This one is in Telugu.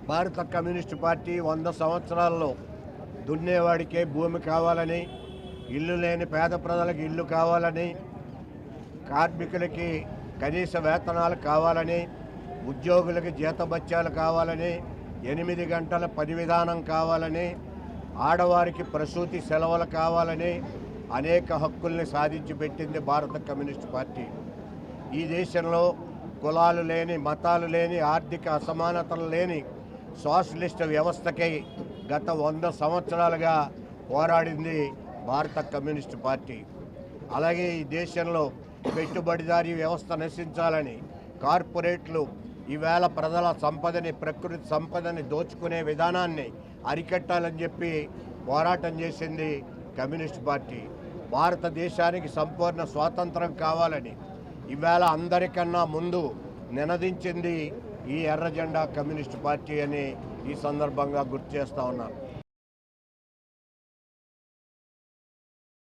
భారత కమ్యూనిస్టు పార్టీ 100 సంవత్సరాల్లో దున్నేవాడికే భూమి కావాలని, ఇల్లు లేని పేద ప్రజలకు ఇల్లు కావాలని, కార్మికులకి కనీస వేతనాలు కావాలని, ఉద్యోగులకి జీతభత్యాలు కావాలని, 8 గంటల పని విధానం కావాలని, ఆడవారికి ప్రసూతి సెలవులు కావాలని అనేక హక్కుల్ని సాధించి పెట్టింది భారత కమ్యూనిస్టు పార్టీ. ఈ దేశంలో కులాలు లేని, మతాలు లేని, ఆర్థిక అసమానతలు లేని సోషలిస్ట్ వ్యవస్థకై గత 100 సంవత్సరాలుగా పోరాడింది భారత కమ్యూనిస్టు పార్టీ. అలాగే ఈ దేశంలో పెట్టుబడిదారీ వ్యవస్థ నశించాలని, కార్పొరేట్లు ఈవేళ ప్రజల సంపదని, ప్రకృతి సంపదని దోచుకునే విధానాన్ని అరికట్టాలని చెప్పి పోరాటం చేసింది కమ్యూనిస్ట్ పార్టీ. భారతదేశానికి సంపూర్ణ స్వాతంత్రం కావాలని ఈవేళ అందరికన్నా ముందు నినదించింది ఈ ఎర్ర జెండా కమ్యూనిస్ట్ పార్టీ అని ఈ సందర్భంగా గుర్తు చేస్తూ ఉన్నాను.